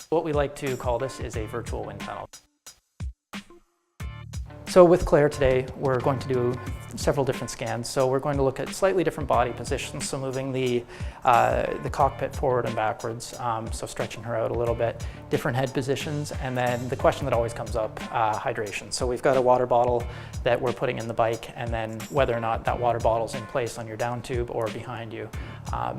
What we like to call this is a virtual wind tunnel. So with Claire today, we're going to do several different scans. So we're going to look at slightly different body positions, so moving the cockpit forward and backwards, so stretching her out a little bit, different head positions, and then the question that always comes up, hydration. So we've got a water bottle that we're putting in the bike, and then whether or not that water bottle's in place on your down tube or behind you.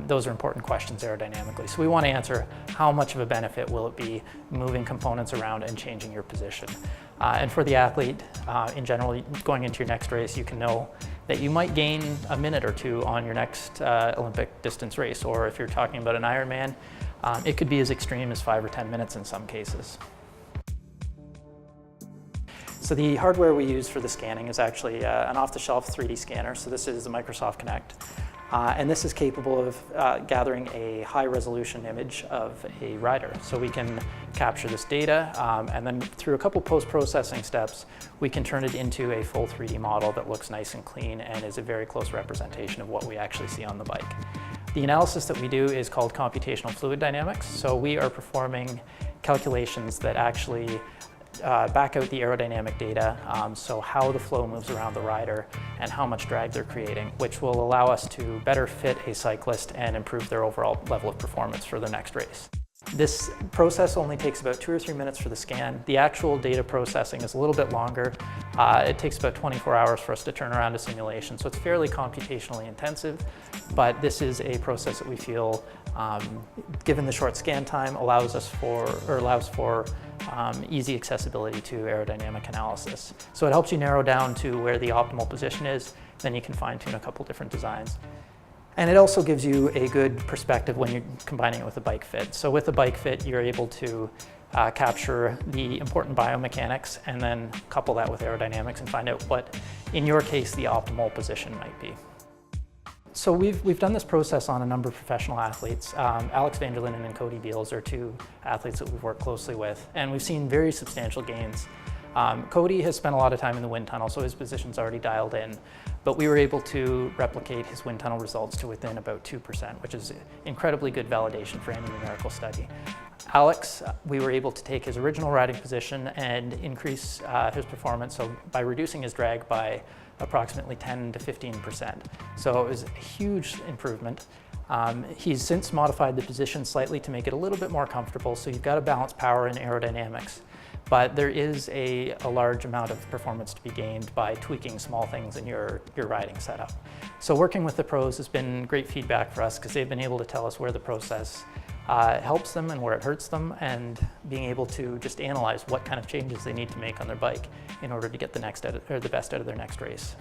Those are important questions aerodynamically. So we want to answer how much of a benefit will it be moving components around and changing your position. And for the athlete, in general, going into your next race, you can know that you might gain a minute or two on your next Olympic distance race, or if you're talking about an Ironman, it could be as extreme as 5 or 10 minutes in some cases. So the hardware we use for the scanning is actually an off-the-shelf 3D scanner. So this is the Microsoft Kinect. And this is capable of gathering a high-resolution image of a rider. So we can capture this data, and then through a couple post-processing steps, we can turn it into a full 3D model that looks nice and clean and is a very close representation of what we actually see on the bike. The analysis that we do is called computational fluid dynamics. So we are performing calculations that actually back out the aerodynamic data, so how the flow moves around the rider and how much drag they're creating, which will allow us to better fit a cyclist and improve their overall level of performance for the next race. This process only takes about 2 or 3 minutes for the scan. The actual data processing is a little bit longer. It takes about 24 hours for us to turn around a simulation, so it's fairly computationally intensive, but this is a process that we feel, given the short scan time, allows for easy accessibility to aerodynamic analysis. So it helps you narrow down to where the optimal position is, then you can fine-tune a couple different designs. And it also gives you a good perspective when you're combining it with a bike fit. So with a bike fit, you're able to capture the important biomechanics and then couple that with aerodynamics and find out what, in your case, the optimal position might be. So we've done this process on a number of professional athletes. Alex van der Linden and Cody Beals are two athletes that we've worked closely with, and we've seen very substantial gains. Cody has spent a lot of time in the wind tunnel, so his position's already dialed in, but we were able to replicate his wind tunnel results to within about 2%, which is incredibly good validation for any numerical study. Alex, we were able to take his original riding position and increase his performance, so by reducing his drag by approximately 10 to 15%. So it was a huge improvement. He's since modified the position slightly to make it a little bit more comfortable, so you've got to balance power and aerodynamics. But there is a large amount of performance to be gained by tweaking small things in your riding setup. So working with the pros has been great feedback for us because they've been able to tell us where the process helps them and where it hurts them, and being able to just analyze what kind of changes they need to make on their bike in order to get the best out of their next race.